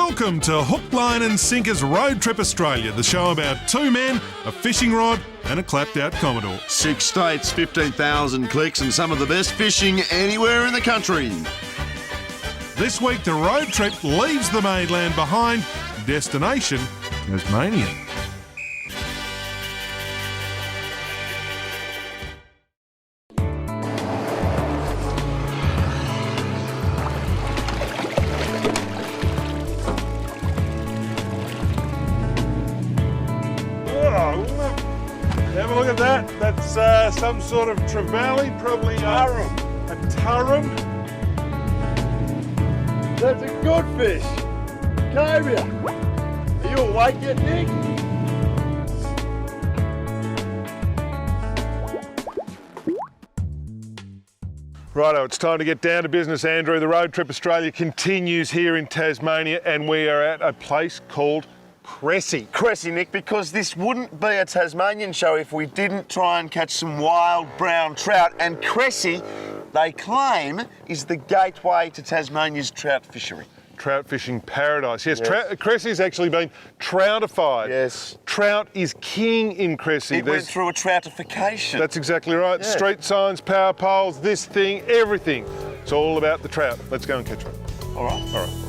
Welcome to Hook, Line and Sinker's Road Trip Australia, the show about two men, a fishing rod and a clapped-out Commodore. 6 states, 15,000 clicks and some of the best fishing anywhere in the country. This week the road trip leaves the mainland behind, destination Tasmania. Have a look at that. That's some sort of trevally, probably a turrum. That's a good fish. Cobia. Are you awake yet, Nick? Righto, it's time to get down to business, Andrew. The Road Trip Australia continues here in Tasmania and we are at a place called Cressy. Cressy, Nick, because this wouldn't be a Tasmanian show if we didn't try and catch some wild brown trout. And Cressy, they claim, is the gateway to Tasmania's trout fishery. Trout fishing paradise. Yes, Cressy's actually been troutified. Yes. Trout is king in Cressy. It went through a troutification. That's exactly right. Yeah. Street signs, power poles, this thing, everything. It's all about the trout. Let's go and catch one. All right. All right.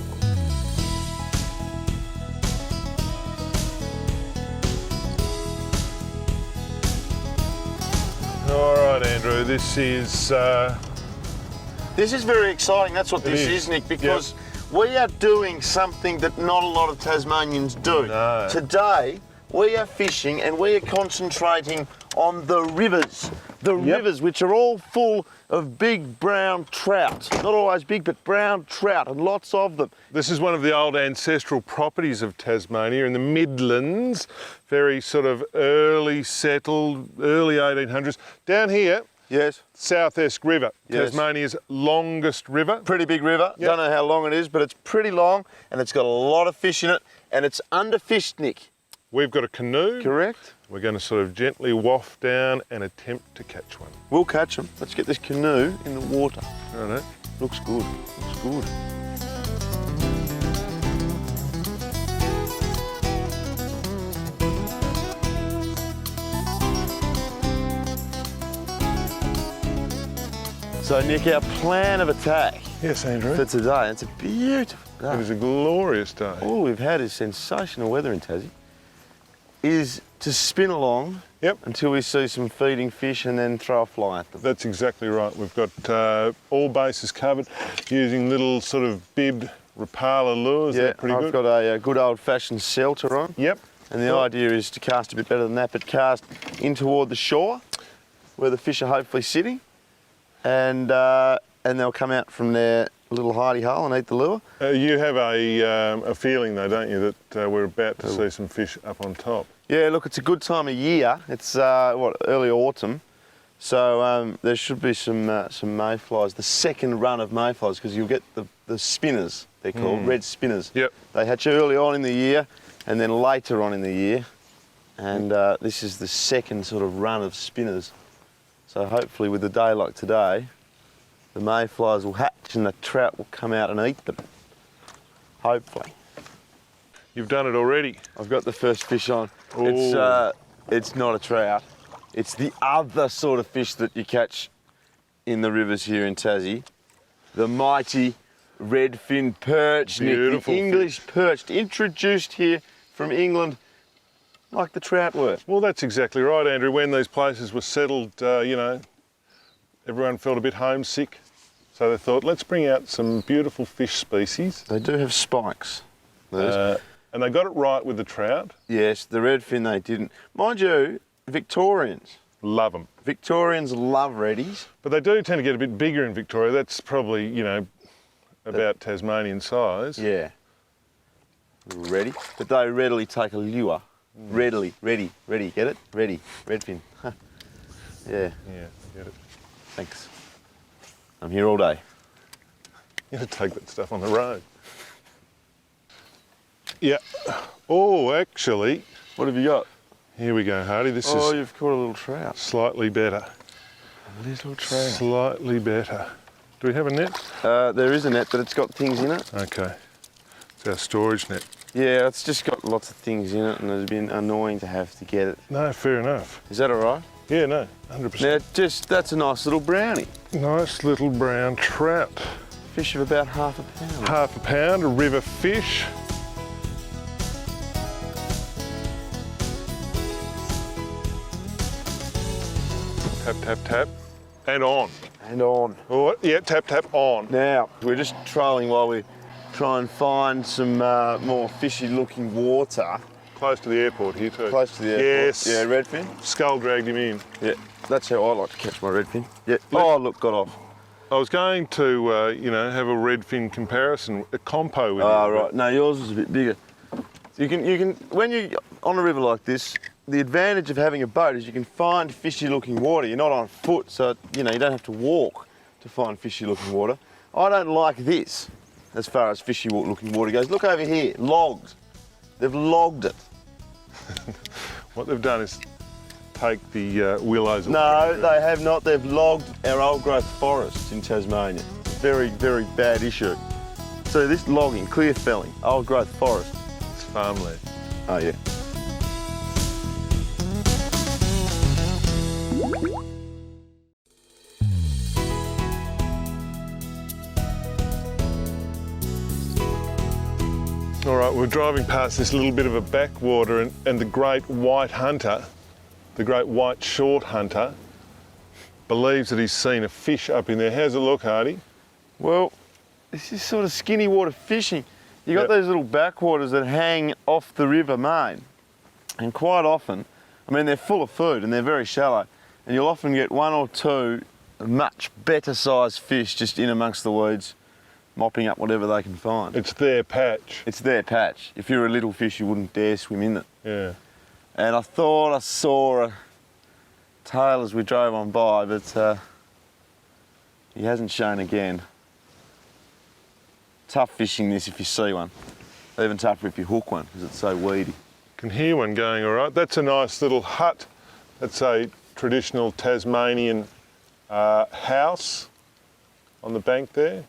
All right, Andrew, this is very exciting. That's what this is, Nick, because we are doing something that not a lot of Tasmanians do. No. Today, we are fishing and we are concentrating on the rivers. The rivers, which are all full of big brown trout. Not always big, but brown trout, and lots of them. This is one of the old ancestral properties of Tasmania in the Midlands, very sort of early settled, early 1800s. Down here, Yes. South Esk River, Yes. Tasmania's longest river. Pretty big river. Yep. Don't know how long it is, but it's pretty long, and it's got a lot of fish in it, and it's underfished, Nick. We've got a canoe. Correct? We're going to sort of gently waft down and attempt to catch one. We'll catch them. Let's get this canoe in the water. Righto. Looks good. Looks good. So, Nick, our plan of attack Yes, Andrew. for today, it's a beautiful day. It is a glorious day. All we've had is sensational weather in Tassie, is to spin along until we see some feeding fish and then throw a fly at them. That's exactly right. We've got all bases covered using little sort of bibbed Rapala lures. Yeah, They're pretty I've good. got a good old-fashioned selter on. Yep. And the idea is to cast a bit better than that, but cast in toward the shore where the fish are hopefully sitting, and they'll come out from their little hidey hole and eat the lure. You have a feeling though, don't you, that we're about to see some fish up on top? Yeah, look, it's a good time of year. It's early autumn, so there should be some mayflies. The second run of mayflies, because you'll get the spinners. They're called red spinners. Yep. They hatch early on in the year, and then later on in the year, and this is the second sort of run of spinners. So hopefully, with a day like today, the mayflies will hatch and the trout will come out and eat them. Hopefully. You've done it already. I've got the first fish on. Ooh. It's not a trout. It's the other sort of fish that you catch in the rivers here in Tassie. The mighty redfin perch, Nick, Beautiful the English perch, introduced here from England like the trout were. Well, that's exactly right, Andrew. When these places were settled, everyone felt a bit homesick. So they thought, let's bring out some beautiful fish species. They do have spikes. And they got it right with the trout. Yes, the redfin they didn't. Mind you, Victorians. Love them. Victorians love reddies. But they do tend to get a bit bigger in Victoria. That's probably, about Tasmanian size. Yeah. Ready? But they readily take a lure. Ready, get it? Ready, redfin. Yeah. Yeah, get it. Thanks. I'm here all day. You gotta take that stuff on the road. Yeah. Oh, actually. What have you got? Here we go, Hardy. This Oh, is you've caught a little trout. slightly better. A little trout. Slightly better. Do we have a net? There is a net, but it's got things in it. Okay. It's our storage net. Yeah, it's just got lots of things in it, and it's been annoying to have to get it. No, fair enough. Is that all right? Yeah, no, 100%. Now, that's a nice little brownie. Nice little brown trout. Fish of about half a pound. Half a pound, a river fish. Tap, tap, tap, and on. And on. Oh, yeah, tap, tap, on. Now, we're just trolling while we try and find some more fishy-looking water. Close to the airport here too. Close to the airport. Yes. Yeah, redfin. Skull dragged him in. Yeah, that's how I like to catch my redfin. Yeah. Oh, look, got off. I was going to, you know, have a redfin comparison, a compo with you. Oh, right. No, yours is a bit bigger. You can, when you're on a river like this, the advantage of having a boat is you can find fishy-looking water. You're not on foot, so, you know, you don't have to walk to find fishy-looking water. I don't like this as far as fishy-looking water goes. Look over here, logs. They've logged it. What they've done is take the willows. No, they have not. They've logged our old-growth forests in Tasmania. Very, very bad issue. So this logging, clear felling, old-growth forest. It's farmland. Oh, yeah. All right, we're driving past this little bit of a backwater and the great white hunter, the great white short hunter, believes that he's seen a fish up in there. How's it look, Hardy? Well, this is sort of skinny water fishing. You got Yep. those little backwaters that hang off the river main. And quite often, I mean, they're full of food and they're very shallow. And you'll often get one or two much better sized fish just in amongst the weeds, mopping up whatever they can find. It's their patch. It's their patch. If you're a little fish, you wouldn't dare swim in it. Yeah. And I thought I saw a tail as we drove on by, but he hasn't shown again. Tough fishing this if you see one. Even tougher if you hook one, because it's so weedy. Can hear one going all right. That's a nice little hut. That's a traditional Tasmanian house on the bank there.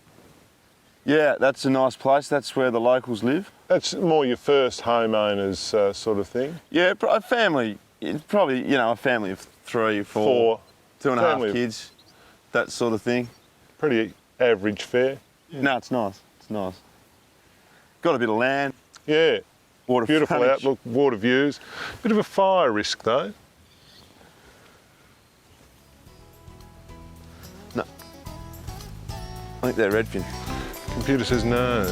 Yeah, that's a nice place. That's where the locals live. That's more your first homeowners sort of thing. Yeah, a family. It's probably, you know, a family of 3 or 4, 2.5 family of- kids, that sort of thing. Pretty average fare. No, it's nice. It's nice. Got a bit of land, Yeah. water Beautiful frontage. outlook, water views. Bit of a fire risk though. No. I think they're redfin. Computer says no.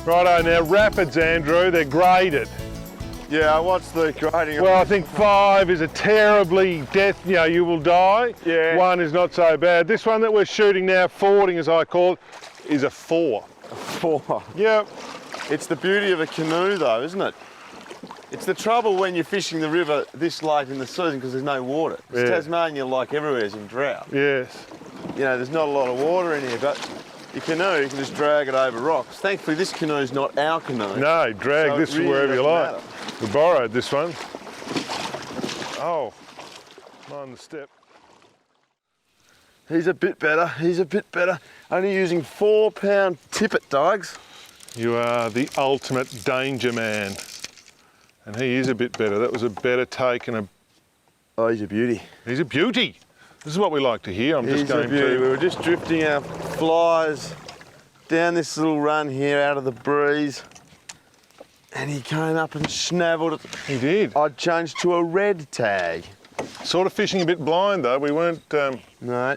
Righto, now rapids, Andrew, they're graded. Yeah, what's the grading? Well, I think 5 is a terribly death, you know, you will die. Yeah. 1 is not so bad. This one that we're shooting now, fording as I call it, is a 4. 4. Yep. It's the beauty of a canoe though, isn't it? It's the trouble when you're fishing the river this late in the season because there's no water. 'Cause Yeah. Tasmania, like everywhere, is in drought. Yes. You know, there's not a lot of water in here, but your canoe, you can just drag it over rocks. Thankfully, this canoe's not our canoe. No, drag So this it from really wherever you doesn't like. matter. We borrowed this one. Oh, mind the step. He's a bit better, he's a bit better. Only using 4-pound tippet, dogs. You are the ultimate danger man. And he is a bit better. That was a better take and Oh, he's a beauty. he's a beauty. This is what we like to hear. I'm He's just a going beauty. We to... were just drifting our flies down this little run here out of the breeze. And he came up and snavelled it. He did. I'd changed to a red tag. Sort of fishing a bit blind though. We weren't... No.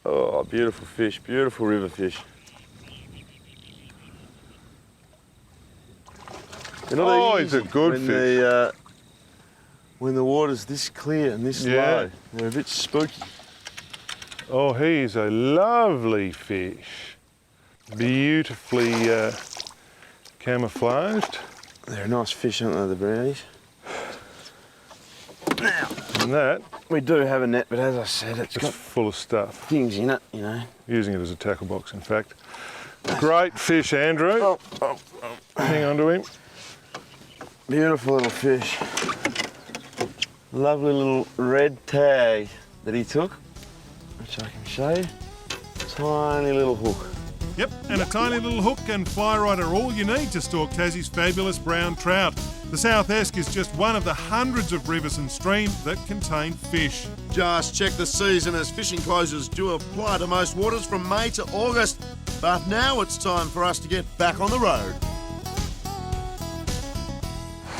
Oh, beautiful fish, beautiful river fish. They're not Oh, easy he's a good when fish. When the water's this clear and this Yeah. low, they're a bit spooky. Oh, he's a lovely fish. Beautifully camouflaged. They're a nice fish, aren't they, the brownies? Now, And that we do have a net, but as I said, it's is got full of stuff. things in it, you know. Using it as a tackle box, in fact. Great fish, Andrew. Oh. Hang on to him. Beautiful little fish. Lovely little red tag that he took, which I can show you. Tiny little hook. Yep, and a tiny little hook and fly rod are all you need to stalk Tassie's fabulous brown trout. The South Esk is just one of the hundreds of rivers and streams that contain fish. Just check the season as fishing closures do apply to most waters from May to August. But now it's time for us to get back on the road.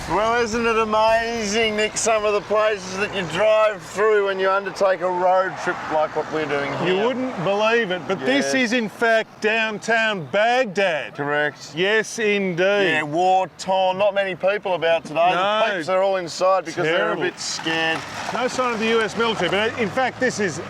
Well, isn't it amazing, Nick, some of the places that you drive through when you undertake a road trip like what we're doing here? You wouldn't believe it, but this is in fact downtown Baghdad. Correct. Yes, indeed. Yeah, war-torn, not many people about today. No. The peeps are all inside because Terrible. they're a bit scared. No sign of the US military, but in fact this is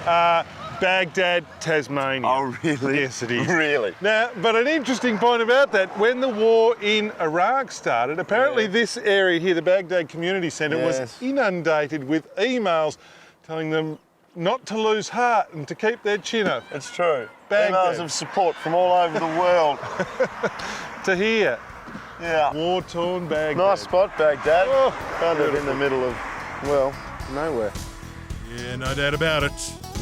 Baghdad, Tasmania. Oh, really? Yes, it is. Really? Now, but an interesting point about that, when the war in Iraq started, apparently this area here, the Baghdad Community Centre, was inundated with emails telling them not to lose heart and to keep their chin up. It's true. Baghdad. Emails of support from all over the world. To here, Yeah. war-torn Baghdad. Nice spot, Baghdad. Oh, Kind of in the middle of, well, nowhere. Yeah, no doubt about it.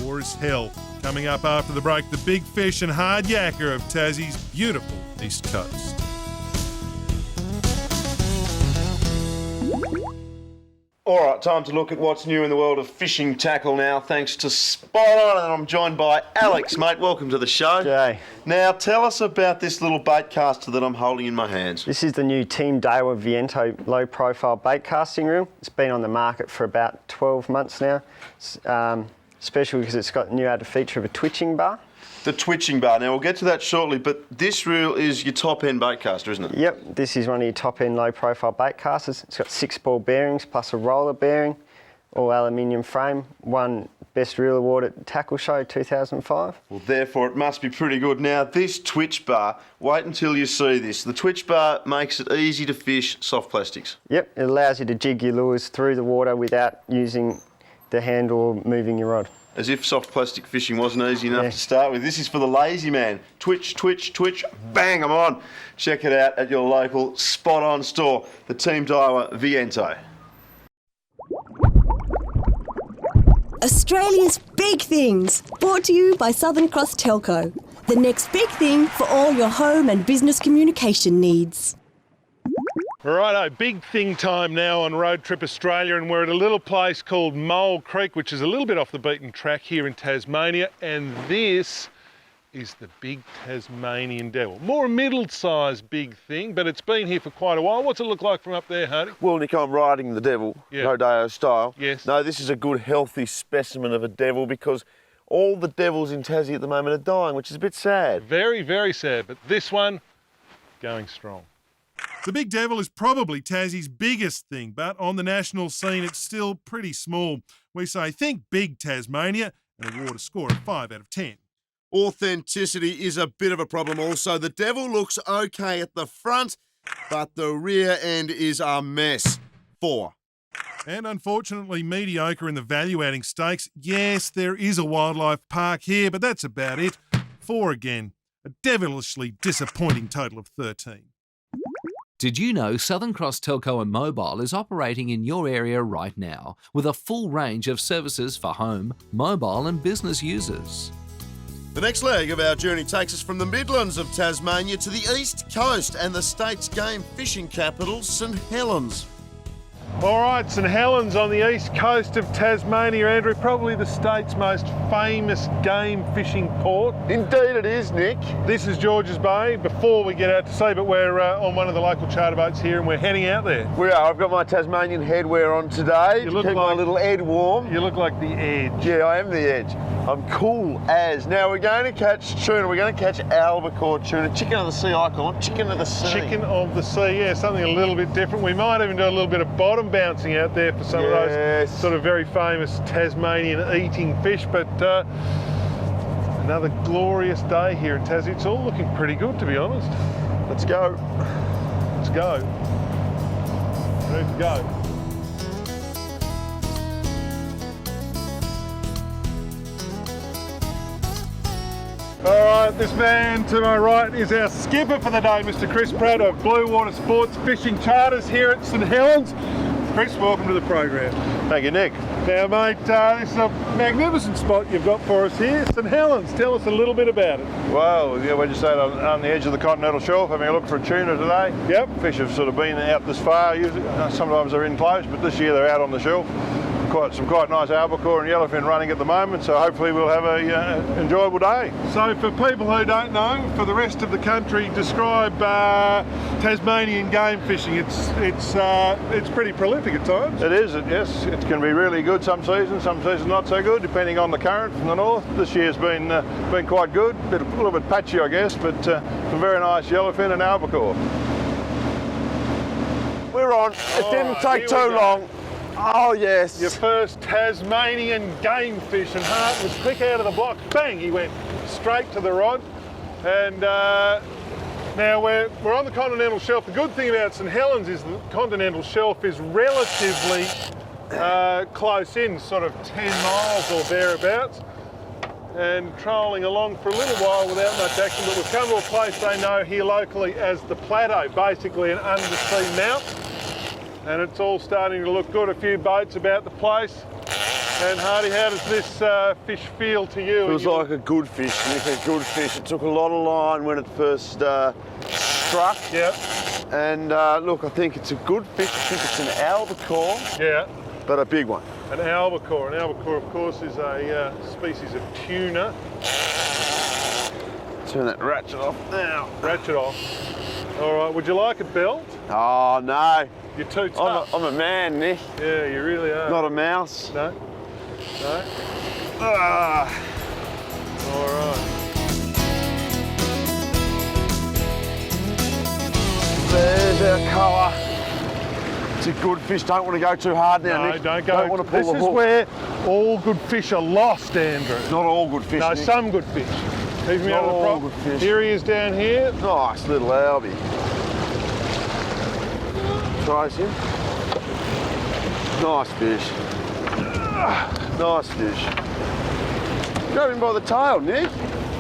War is hell. Coming up after the break, the big fish and hard yakker of Tassie's beautiful East Coast. All right, time to look at what's new in the world of fishing tackle now, thanks to Spot On, and I'm joined by Alex, mate. Welcome to the show. G'day. Now, tell us about this little bait caster that I'm holding in my hands. This is the new Team Daiwa Viento low-profile bait casting reel. It's been on the market for about 12 months now. It's special because it's got the new added feature of a twitching bar. The twitching bar. Now, we'll get to that shortly, but this reel is your top-end bait caster, isn't it? Yep, this is one of your top-end low-profile bait casters. It's got 6 ball bearings plus a roller bearing, all aluminium frame. Won Best Reel Award at Tackle Show 2005. Well, therefore, it must be pretty good. Now, this twitch bar, wait until you see this. The twitch bar makes it easy to fish soft plastics. Yep, it allows you to jig your lures through the water without using the handle or moving your rod. As if soft plastic fishing wasn't easy enough Yeah. to start with. This is for the lazy man. Twitch, twitch, twitch, bang, I'm on. Check it out at your local Spot On store, the Team Daiwa Viento. Australia's big things, brought to you by Southern Cross Telco. The next big thing for all your home and business communication needs. Righto, big thing time now on Road Trip Australia, and we're at a little place called Mole Creek, which is a little bit off the beaten track here in Tasmania, and this is the big Tasmanian devil. More a middle-sized big thing, but it's been here for quite a while. What's it look like from up there, Hardy? Well, Nick, I'm riding the devil, Yeah. Rodeo style. Yes. No, this is a good, healthy specimen of a devil because all the devils in Tassie at the moment are dying, which is a bit sad. Very, very sad, but this one, going strong. The big devil is probably Tassie's biggest thing, but on the national scene, it's still pretty small. We say think big Tasmania and award a score of 5 out of 10. Authenticity is a bit of a problem also. The devil looks okay at the front, but the rear end is a mess. 4. And unfortunately mediocre in the value-adding stakes. Yes, there is a wildlife park here, but that's about it. 4 again. A devilishly disappointing total of 13. Did you know Southern Cross Telco and Mobile is operating in your area right now with a full range of services for home, mobile and business users? The next leg of our journey takes us from the Midlands of Tasmania to the east coast and the state's game fishing capital, St Helens. All right, St Helens on the east coast of Tasmania, Andrew, probably the state's most famous game fishing port. Indeed it is, Nick. This is George's Bay before we get out to sea, but we're on one of the local charter boats here and we're heading out there. We are. I've got my Tasmanian headwear on today You to look keep my like- little head warm. You look like the Edge. Yeah, I am the Edge. I'm cool as. Now we're going to catch tuna. We're going to catch albacore tuna. Chicken of the sea, I call it. Chicken of the sea. Chicken of the sea, yeah, something a little bit different. We might even do a little bit of bottom bouncing out there for some of those Yes. sort of very famous Tasmanian eating fish, but another glorious day here in Tassie. It's all looking pretty good, to be honest. Let's go. Let's go. Ready to go. All right, this man to my right is our skipper for the day, Mr. Chris Pratt of Blue Water Sports Fishing Charters here at St Helens. Chris, welcome to the program. Thank you, Nick. Now, mate, this is a magnificent spot you've got for us here, St Helens. Tell us a little bit about it. Well, yeah, we're just on the edge of the continental shelf having a look for a tuna today. Yep. Fish have sort of been out this far. Usually, sometimes they're in close, but this year they're out on the shelf. Some quite nice albacore and yellowfin running at the moment, so hopefully we'll have a enjoyable day. So for people who don't know, for the rest of the country, describe Tasmanian game fishing. It's pretty prolific at times. It is, yes. It can be really good some seasons not so good, depending on the current from the north. This year's been quite good, a little bit patchy, I guess, but some very nice yellowfin and albacore. We're on. It didn't take too long. Oh, yes. Your first Tasmanian game fish, and Hart was quick out of the block. Bang, he went straight to the rod. And now we're on the continental shelf. The good thing about St Helens is the continental shelf is relatively close in, sort of 10 miles or thereabouts, and trolling along for a little while without much action. But we've come to a place they know here locally as the Plateau, basically an undersea mount. And it's all starting to look good. A few boats about the place. And Hardy, how does this fish feel to you? It was like a good fish, Nick, a good fish. It took a lot of line when it first struck. Yeah. And look, I think it's a good fish. I think it's an albacore. Yeah. But a big one. An albacore. An albacore, of course, is a species of tuna. Turn that ratchet off now. Ratchet off. All right, would you like a belt? Oh, no. You're too tough. I'm a man, Nick. Yeah, you really are. Not a mouse. No? No? Ah. All right. There's our colour. It's a good fish. Don't want to go too hard now, No, Nick. don't go. Don't want to pull this the is hook. where all good fish are lost, Andrew. Not all good fish, No, Nick. some good fish. Leave me Not out of the all prop. good fish. Here he is down here. Nice little albie. Tries him. Nice fish. Nice fish. Grab him by the tail, Nick.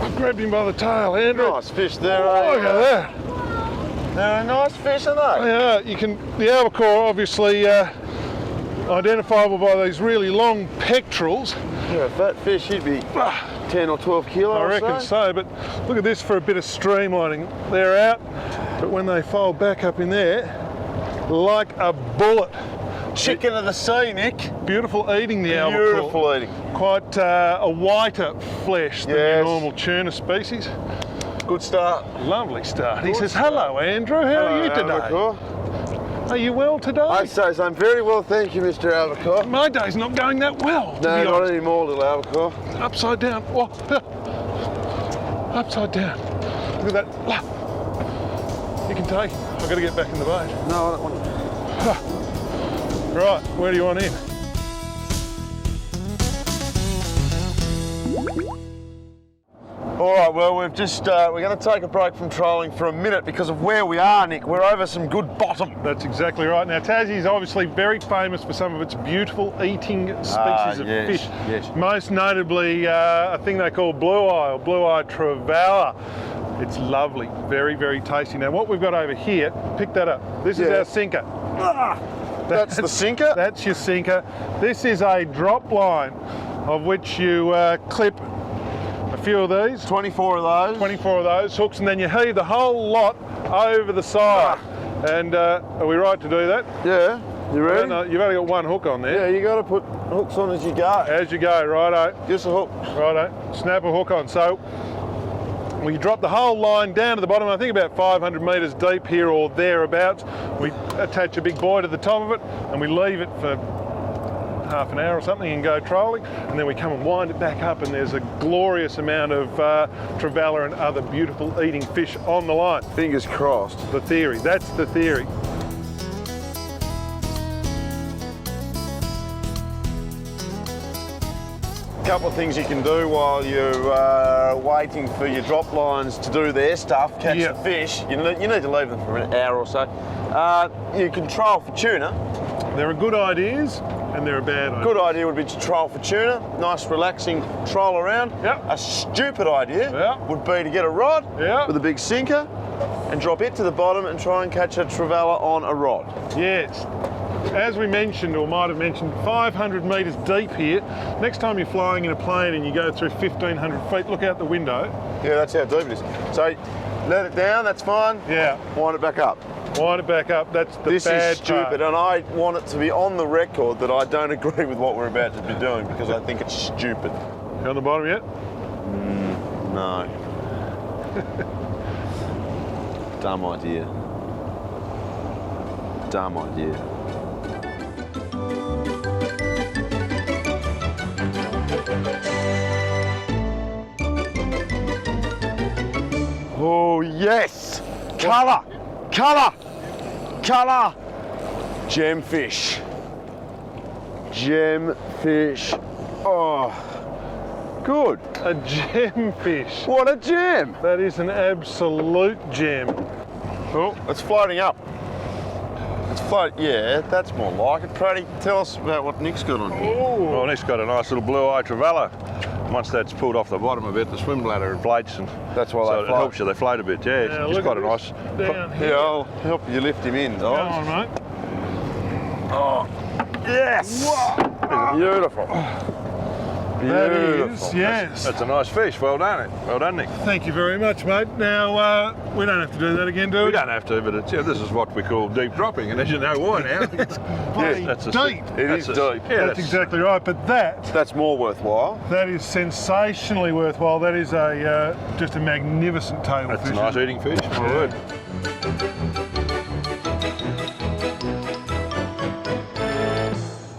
I grabbed him by the tail, Andrew. Nice fish there. Oh, look at that. They're a nice fish, are they? Yeah, the albacore obviously identifiable by these really long pectorals. Yeah, a fat fish, he'd be 10 or 12 kilos. I reckon so, but look at this for a bit of streamlining. They're out, but when they fold back up in there, like a bullet. Chicken of the sea, Nick. Beautiful eating, the albacore. Beautiful eating. Quite a whiter flesh than your Yes. normal tuna species. Good start. Lovely start. He Good says, start. hello, Andrew. How are you today? Albacore. Are you well today? I say so. I'm very well, thank you, Mr. Albacore. My day's not going that well, to No, be not honest. anymore, little albacore. Upside down. Oh, upside down. Look at that. You can take him. I've got to get back in the boat. No, I don't want to. Right, where do you want in? All right, well, we're going to take a break from trolling for a minute because of where we are, Nick. We're over some good bottom. That's exactly right. Now, Tassie is obviously very famous for some of its beautiful eating species of yes, fish. yes. Most notably, a thing they call blue eye or blue eye trevally. It's lovely, very, very tasty. Now, what we've got over here, pick that up. This is Yeah. our sinker. That's the sinker? That's your sinker. This is a drop line of which you clip a few of these. 24 of those. 24 of those hooks, and then you heave the whole lot over the side. And are we right to do that? Yeah. You ready? No, you've only got one hook on there. Yeah, you got to put hooks on as you go. As you go, righto. Just a hook. Righto. Snap a hook on. So we drop the whole line down to the bottom, I think about 500 metres deep here or thereabouts. We attach a big buoy to the top of it and we leave it for half an hour or something and go trolling, and then we come and wind it back up and there's a glorious amount of trevally and other beautiful eating fish on the line. Fingers crossed. The theory, that's the theory. Couple of things you can do while you're waiting for your drop lines to do their stuff, catch Yeah. the fish. You need to leave them for an hour or so. You can troll for tuna. There are good ideas and there are bad ideas. Good idea would be to troll for tuna. Nice, relaxing troll around. Yep. A stupid idea Yep. would be to get a rod Yep. with a big sinker and drop it to the bottom and try and catch a trevally on a rod. Yes. As we mentioned, or might have mentioned, 500 metres deep here. Next time you're flying in a plane and you go through 1,500 feet, look out the window. Yeah, that's how deep it is. So let it down, that's fine. Yeah. Wind it back up. Wind it back up. That's the This bad is stupid, part. and I want it to be on the record that I don't agree with what we're about to be doing because I think it's stupid. You on the bottom yet? No. Dumb idea. Dumb idea. Oh, yes! Colour! Colour! Colour! Gemfish. Gemfish. Oh, good. A gemfish. What a gem! That is an absolute gem. Oh, it's floating up. It's yeah, that's more like it. Praddy, tell us about what Nick's got on here. Well, Nick's got a nice little blue-eye trevally. Once that's pulled off the bottom a bit, the swim bladder inflates, and That's why so they it float. helps you. They float a bit. Yeah, Now, it's look quite at a nice. this down here. Yeah, I'll help you lift him in, Go guys. on, mate. Yes! Beautiful. That Beautiful. is, yes. That's a nice fish. Well done, Well done, Nick. Thank you very much, mate. Now, we don't have to do that again, do we? We don't have to, but it's, this is what we call deep dropping, and as you know why now. Bloody that's a deep. It is deep. Yeah, That's exactly right. But That's more worthwhile. that is sensationally worthwhile. That is a just a magnificent tail That's fish. a nice eating fish. My word.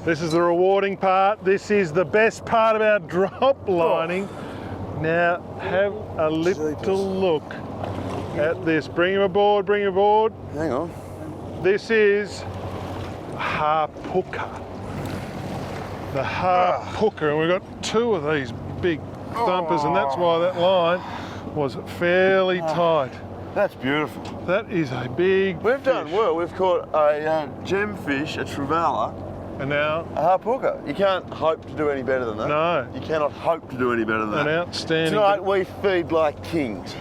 This is the rewarding part. This is the best part about drop lining. Now, have a little look at this. Bring him aboard, bring him aboard. Hang on. This is harpooker. The harpooker, and we've got two of these big thumpers, and that's why that line was fairly tight. That's beautiful. That is a big We've done fish. well. We've caught a gemfish, a trevally, And now, a harpooker. You can't hope to do any better than that. No. You cannot hope to do any better than an that. outstanding. Tonight we feed like kings.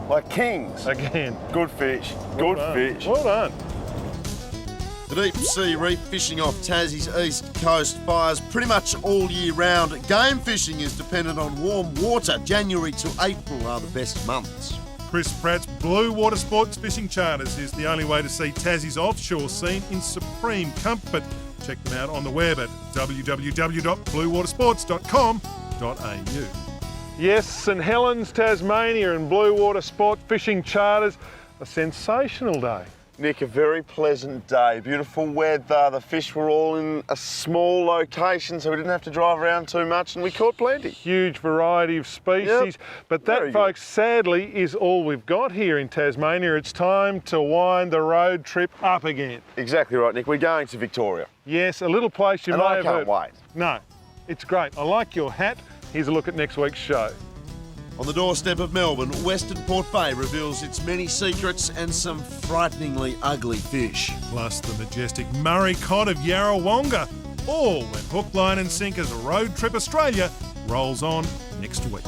Like kings. Again. Good fish. Good Well done. fish. Well done. The deep sea reef fishing off Tassie's east coast fires pretty much all year round. Game fishing is dependent on warm water. January to April are the best months. Chris Pratt's Blue Water Sports Fishing Charters is the only way to see Tassie's offshore scene in supreme comfort. Check them out on the web at www.bluewatersports.com.au. Yes, St Helens, Tasmania and Blue Water Sport Fishing Charters. A sensational day. Nick, a very pleasant day. Beautiful weather. The fish were all in a small location, so we didn't have to drive around too much, and we caught plenty. Huge variety of species. Yep. But that, Very folks, sadly is all we've got here in Tasmania. It's time to wind the road trip up again. Exactly right, Nick. We're going to Victoria. Yes, a little place you And may I have can't heard. wait. No, it's great. I like your hat. Here's a look at next week's show. On the doorstep of Melbourne, Western Port Bay reveals its many secrets and some frighteningly ugly fish. Plus the majestic Murray cod of Yarrawonga. All when Hook, Line and Sinker's Road Trip Australia rolls on next week.